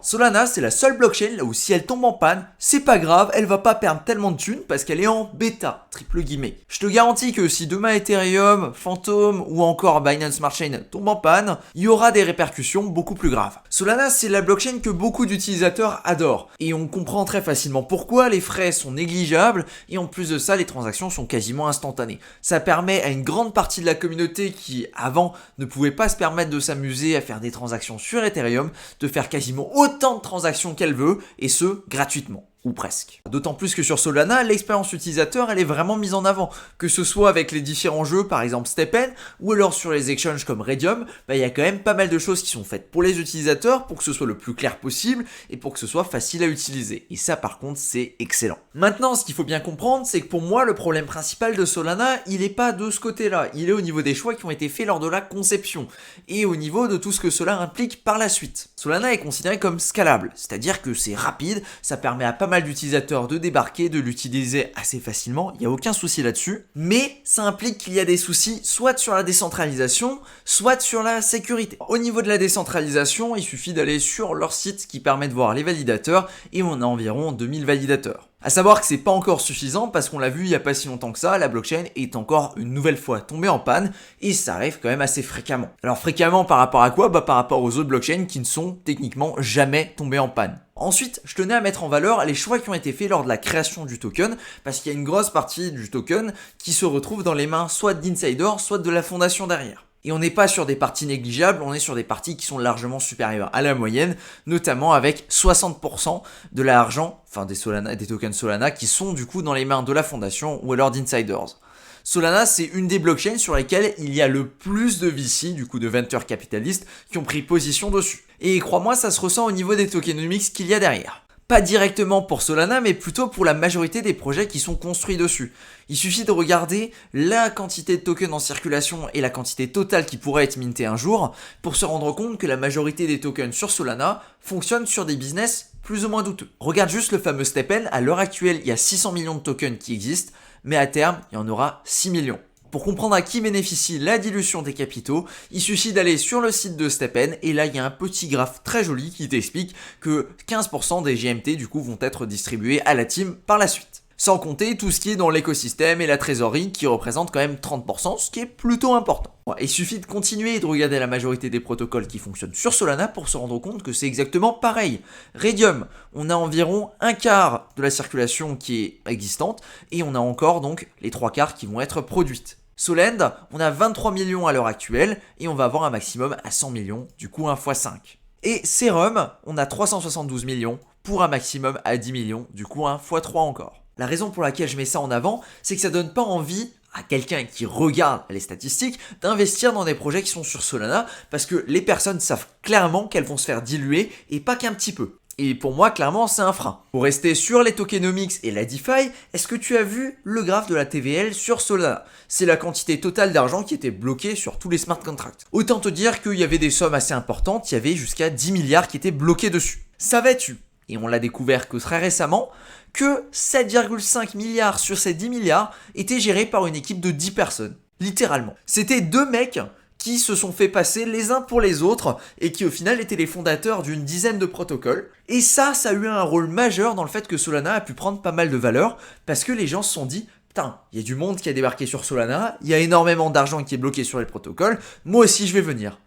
Solana, c'est la seule blockchain là où si elle tombe en panne, c'est pas grave, elle va pas perdre tellement de thunes parce qu'elle est en bêta, triple guillemets. Je te garantis que si demain Ethereum, Phantom ou encore Binance Smart Chain tombent en panne, il y aura des répercussions beaucoup plus graves. Solana, c'est la blockchain que beaucoup d'utilisateurs adorent et on comprend très facilement pourquoi. Les frais sont négligeables et en plus de ça, les transactions sont quasiment instantanées. Ça permet à une grande partie de la communauté qui avant ne pouvait pas se permettre de s'amuser à faire des transactions sur Ethereum de faire quasiment autant de transactions qu'elle veut et ce gratuitement. Ou presque. D'autant plus que sur Solana, l'expérience utilisateur elle est vraiment mise en avant. Que ce soit avec les différents jeux, par exemple StepN, ou alors sur les exchanges comme Raydium, il y a quand même pas mal de choses qui sont faites pour les utilisateurs, pour que ce soit le plus clair possible, et pour que ce soit facile à utiliser. Et ça par contre c'est excellent. Maintenant, ce qu'il faut bien comprendre, c'est que pour moi, le problème principal de Solana, il n'est pas de ce côté-là. Il est au niveau des choix qui ont été faits lors de la conception, et au niveau de tout ce que cela implique par la suite. Solana est considéré comme scalable, c'est-à-dire que c'est rapide, ça permet à pas mal d'utilisateurs de débarquer, de l'utiliser assez facilement, il n'y a aucun souci là-dessus, mais ça implique qu'il y a des soucis soit sur la décentralisation, soit sur la sécurité. Au niveau de la décentralisation, il suffit d'aller sur leur site qui permet de voir les validateurs et on a environ 2000 validateurs. À savoir que c'est pas encore suffisant parce qu'on l'a vu il y a pas si longtemps que ça, la blockchain est encore une nouvelle fois tombée en panne et ça arrive quand même assez fréquemment. Alors fréquemment par rapport à quoi ? Par rapport aux autres blockchains qui ne sont techniquement jamais tombées en panne. Ensuite, je tenais à mettre en valeur les choix qui ont été faits lors de la création du token parce qu'il y a une grosse partie du token qui se retrouve dans les mains soit d'insiders, soit de la fondation derrière. Et on n'est pas sur des parties négligeables, on est sur des parties qui sont largement supérieures à la moyenne, notamment avec 60% de l'argent, enfin des tokens Solana qui sont du coup dans les mains de la fondation ou alors d'insiders. Solana, c'est une des blockchains sur lesquelles il y a le plus de VC, du coup de venture capitalistes, qui ont pris position dessus. Et crois-moi, ça se ressent au niveau des tokenomics qu'il y a derrière. Pas directement pour Solana, mais plutôt pour la majorité des projets qui sont construits dessus. Il suffit de regarder la quantité de tokens en circulation et la quantité totale qui pourrait être mintée un jour pour se rendre compte que la majorité des tokens sur Solana fonctionnent sur des business plus ou moins douteux. Regarde juste le fameux StepN, à l'heure actuelle, il y a 600 millions de tokens qui existent, mais à terme, il y en aura 6 millions. Pour comprendre à qui bénéficie la dilution des capitaux, il suffit d'aller sur le site de StepN et là il y a un petit graphe très joli qui t'explique que 15% des GMT du coup vont être distribués à la team par la suite. Sans compter tout ce qui est dans l'écosystème et la trésorerie qui représente quand même 30%, ce qui est plutôt important. Il suffit de continuer et de regarder la majorité des protocoles qui fonctionnent sur Solana pour se rendre compte que c'est exactement pareil. Raydium, on a environ un quart de la circulation qui est existante et on a encore donc les 3/4 qui vont être produites. Solend, on a 23 millions à l'heure actuelle et on va avoir un maximum à 100 millions, du coup 1 x 5. Et Serum, on a 372 millions pour un maximum à 10 millions, du coup 1 x 3 encore. La raison pour laquelle je mets ça en avant, c'est que ça donne pas envie à quelqu'un qui regarde les statistiques d'investir dans des projets qui sont sur Solana parce que les personnes savent clairement qu'elles vont se faire diluer et pas qu'un petit peu. Et pour moi, clairement, c'est un frein. Pour rester sur les tokenomics et la DeFi, est-ce que tu as vu le graphe de la TVL sur Solana ? C'est la quantité totale d'argent qui était bloquée sur tous les smart contracts. Autant te dire qu'il y avait des sommes assez importantes, il y avait jusqu'à 10 milliards qui étaient bloqués dessus. Savais-tu ? Et on l'a découvert que très récemment, que 7,5 milliards sur ces 10 milliards étaient gérés par une équipe de 10 personnes. Littéralement. C'était 2 mecs qui se sont fait passer les uns pour les autres et qui au final étaient les fondateurs d'une dizaine de protocoles. Et ça a eu un rôle majeur dans le fait que Solana a pu prendre pas mal de valeur parce que les gens se sont dit « Putain, il y a du monde qui a débarqué sur Solana, il y a énormément d'argent qui est bloqué sur les protocoles, moi aussi je vais venir. »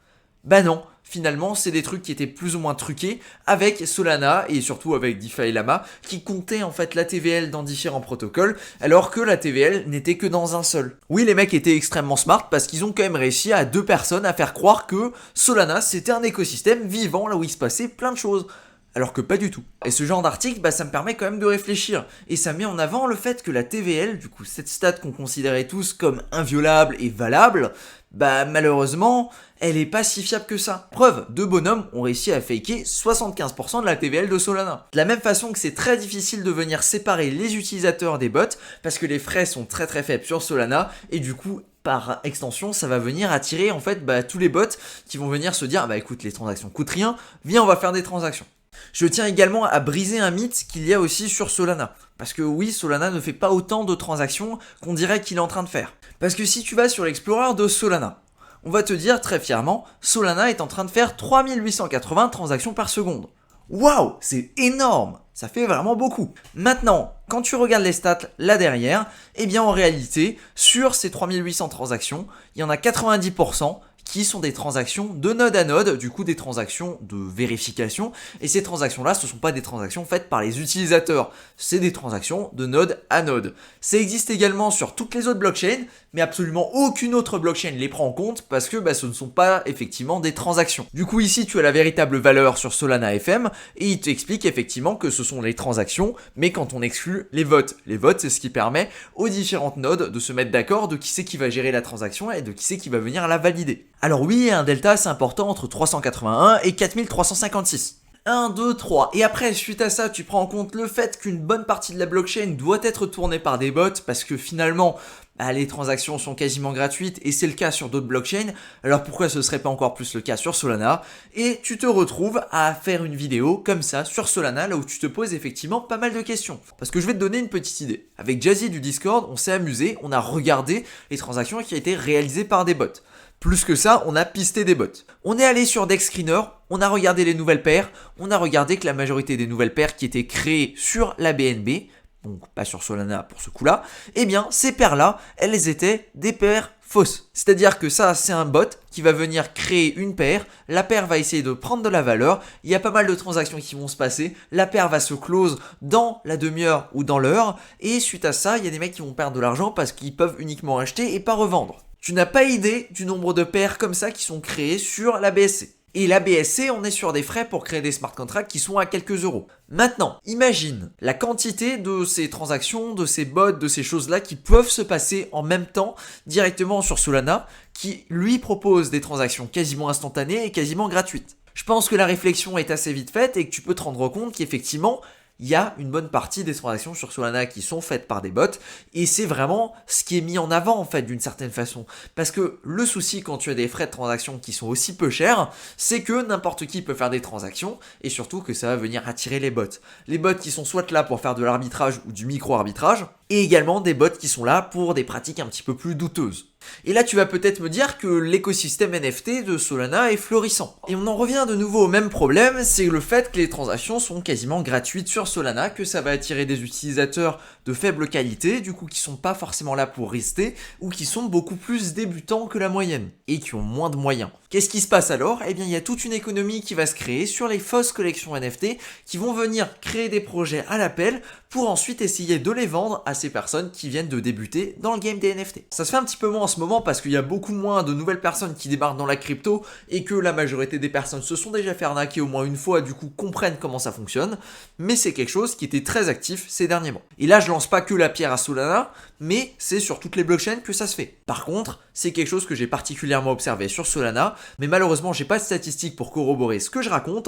Bah non, finalement c'est des trucs qui étaient plus ou moins truqués avec Solana et surtout avec DeFi et Llama qui comptaient en fait la TVL dans différents protocoles alors que la TVL n'était que dans un seul. Oui, les mecs étaient extrêmement smart parce qu'ils ont quand même réussi à 2 personnes à faire croire que Solana c'était un écosystème vivant là où il se passait plein de choses. Alors que pas du tout. Et ce genre d'article, ça me permet quand même de réfléchir. Et ça met en avant le fait que la TVL, du coup cette stat qu'on considérait tous comme inviolable et valable, malheureusement, elle est pas si fiable que ça. Preuve, 2 bonhommes ont réussi à faker 75% de la TVL de Solana. De la même façon que c'est très difficile de venir séparer les utilisateurs des bots, parce que les frais sont très très faibles sur Solana, et du coup, par extension, ça va venir attirer en fait tous les bots qui vont venir se dire écoute, les transactions coûtent rien, viens on va faire des transactions. Je tiens également à briser un mythe qu'il y a aussi sur Solana. Parce que oui, Solana ne fait pas autant de transactions qu'on dirait qu'il est en train de faire. Parce que si tu vas sur l'Explorer de Solana, on va te dire très fièrement, Solana est en train de faire 3880 transactions par seconde. Waouh, c'est énorme! Ça fait vraiment beaucoup. Maintenant, quand tu regardes les stats là derrière, eh bien en réalité, sur ces 3800 transactions, il y en a 90% qui sont des transactions de node à node, du coup des transactions de vérification, et ces transactions-là, ce ne sont pas des transactions faites par les utilisateurs, c'est des transactions de node à node. Ça existe également sur toutes les autres blockchains, mais absolument aucune autre blockchain les prend en compte parce que ce ne sont pas effectivement des transactions. Du coup ici tu as la véritable valeur sur Solana FM et il t'explique effectivement que ce sont les transactions, mais quand on exclut les votes. Les votes c'est ce qui permet aux différentes nodes de se mettre d'accord de qui c'est qui va gérer la transaction et de qui c'est qui va venir la valider. Alors oui, il y a un delta assez important entre 381 et 4356. 1, 2, 3. Et après, suite à ça, tu prends en compte le fait qu'une bonne partie de la blockchain doit être tournée par des bots parce que finalement, les transactions sont quasiment gratuites et c'est le cas sur d'autres blockchains. Alors pourquoi ce serait pas encore plus le cas sur Solana? Et tu te retrouves à faire une vidéo comme ça sur Solana là où tu te poses effectivement pas mal de questions. Parce que je vais te donner une petite idée. Avec Jazzy du Discord, on s'est amusé, on a regardé les transactions qui ont été réalisées par des bots. Plus que ça, on a pisté des bots. On est allé sur DexScreener, on a regardé les nouvelles paires, on a regardé que la majorité des nouvelles paires qui étaient créées sur la BNB, donc pas sur Solana pour ce coup-là, eh bien ces paires-là, elles étaient des paires fausses. C'est-à-dire que ça, c'est un bot qui va venir créer une paire, la paire va essayer de prendre de la valeur, il y a pas mal de transactions qui vont se passer, la paire va se close dans la demi-heure ou dans l'heure, et suite à ça, il y a des mecs qui vont perdre de l'argent parce qu'ils peuvent uniquement acheter et pas revendre. Tu n'as pas idée du nombre de paires comme ça qui sont créées sur la BSC. Et la BSC, on est sur des frais pour créer des smart contracts qui sont à quelques euros. Maintenant, imagine la quantité de ces transactions, de ces bots, de ces choses-là qui peuvent se passer en même temps directement sur Solana, qui lui propose des transactions quasiment instantanées et quasiment gratuites. Je pense que la réflexion est assez vite faite et que tu peux te rendre compte qu'effectivement, il y a une bonne partie des transactions sur Solana qui sont faites par des bots et c'est vraiment ce qui est mis en avant en fait d'une certaine façon. Parce que le souci quand tu as des frais de transaction qui sont aussi peu chers, c'est que n'importe qui peut faire des transactions et surtout que ça va venir attirer les bots. Les bots qui sont soit là pour faire de l'arbitrage ou du micro-arbitrage et également des bots qui sont là pour des pratiques un petit peu plus douteuses. Et là tu vas peut-être me dire que l'écosystème NFT de Solana est florissant. Et on en revient de nouveau au même problème, c'est le fait que les transactions sont quasiment gratuites sur Solana, que ça va attirer des utilisateurs de faible qualité, du coup qui sont pas forcément là pour rester, ou qui sont beaucoup plus débutants que la moyenne, et qui ont moins de moyens. Qu'est-ce qui se passe alors? Eh bien il y a toute une économie qui va se créer sur les fausses collections NFT, qui vont venir créer des projets à l'appel, pour ensuite essayer de les vendre à ces personnes qui viennent de débuter dans le game des NFT. Ça se fait un petit peu moins en ce moment parce qu'il y a beaucoup moins de nouvelles personnes qui débarquent dans la crypto et que la majorité des personnes se sont déjà fait arnaquer au moins une fois, du coup comprennent comment ça fonctionne, mais c'est quelque chose qui était très actif ces derniers mois. Et là je lance pas que la pierre à Solana, mais c'est sur toutes les blockchains que ça se fait. Par contre, c'est quelque chose que j'ai particulièrement observé sur Solana, mais malheureusement j'ai pas de statistiques pour corroborer ce que je raconte,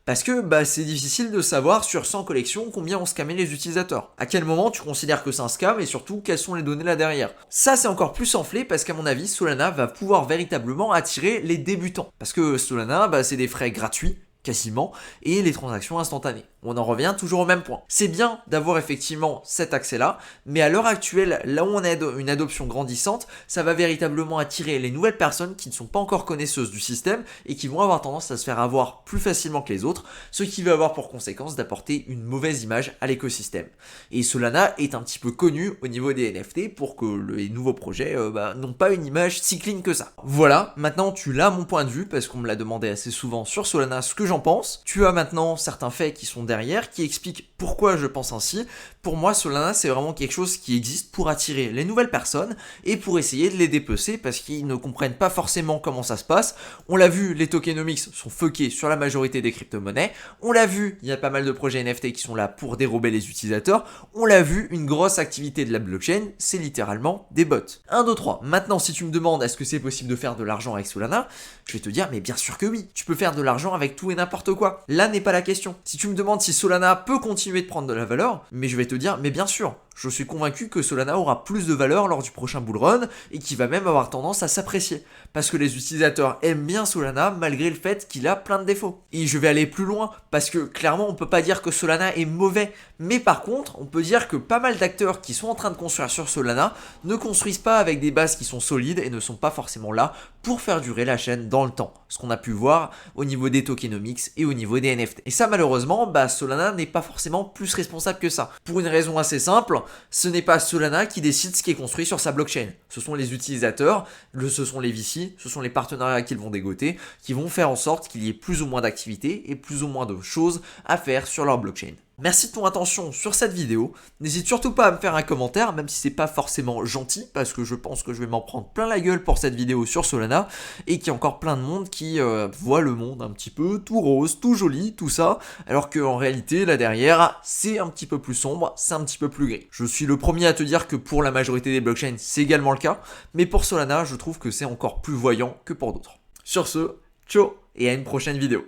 parce que c'est difficile de savoir sur 100 collections combien ont scamé les utilisateurs. À quel moment tu considères que c'est un scam et surtout quelles sont les données là derrière. Ça c'est encore plus enflé parce qu'à mon avis Solana va pouvoir véritablement attirer les débutants. Parce que Solana c'est des frais gratuits quasiment, et les transactions instantanées. On en revient toujours au même point. C'est bien d'avoir effectivement cet accès-là, mais à l'heure actuelle, là où on a une adoption grandissante, ça va véritablement attirer les nouvelles personnes qui ne sont pas encore connaisseuses du système et qui vont avoir tendance à se faire avoir plus facilement que les autres, ce qui va avoir pour conséquence d'apporter une mauvaise image à l'écosystème. Et Solana est un petit peu connu au niveau des NFT pour que les nouveaux projets n'ont pas une image si clean que ça. Voilà, maintenant tu l'as mon point de vue parce qu'on me l'a demandé assez souvent sur Solana ce que j'en pense. Tu as maintenant certains faits qui sont derrière, qui expliquent pourquoi je pense ainsi. Pour moi, Solana, c'est vraiment quelque chose qui existe pour attirer les nouvelles personnes et pour essayer de les dépecer parce qu'ils ne comprennent pas forcément comment ça se passe. On l'a vu, les tokenomics sont fuckés sur la majorité des crypto-monnaies. On l'a vu, il y a pas mal de projets NFT qui sont là pour dérober les utilisateurs. On l'a vu, une grosse activité de la blockchain, c'est littéralement des bots. 1, 2, 3. Maintenant, si tu me demandes est-ce que c'est possible de faire de l'argent avec Solana, je vais te dire, mais bien sûr que oui. Tu peux faire de l'argent avec tout et n'importe quoi. Là n'est pas la question. Si tu me demandes si Solana peut continuer de prendre de la valeur, mais je vais te dire, mais bien sûr. Je suis convaincu que Solana aura plus de valeur lors du prochain bull run et qu'il va même avoir tendance à s'apprécier. Parce que les utilisateurs aiment bien Solana malgré le fait qu'il a plein de défauts. Et je vais aller plus loin parce que clairement on peut pas dire que Solana est mauvais. Mais par contre on peut dire que pas mal d'acteurs qui sont en train de construire sur Solana ne construisent pas avec des bases qui sont solides et ne sont pas forcément là pour faire durer la chaîne dans le temps. Ce qu'on a pu voir au niveau des tokenomics et au niveau des NFT. Et ça malheureusement, Solana n'est pas forcément plus responsable que ça. Pour une raison assez simple, ce n'est pas Solana qui décide ce qui est construit sur sa blockchain. Ce sont les utilisateurs, ce sont les VC, ce sont les partenariats qu'ils vont dégoter, qui vont faire en sorte qu'il y ait plus ou moins d'activités et plus ou moins de choses à faire sur leur blockchain. Merci de ton attention sur cette vidéo. N'hésite surtout pas à me faire un commentaire, même si c'est pas forcément gentil, parce que je pense que je vais m'en prendre plein la gueule pour cette vidéo sur Solana, et qu'il y a encore plein de monde qui voit le monde un petit peu tout rose, tout joli, tout ça, alors qu'en réalité, là derrière, c'est un petit peu plus sombre, c'est un petit peu plus gris. Je suis le premier à te dire que pour la majorité des blockchains, c'est également le cas, mais pour Solana, je trouve que c'est encore plus voyant que pour d'autres. Sur ce, ciao, et à une prochaine vidéo.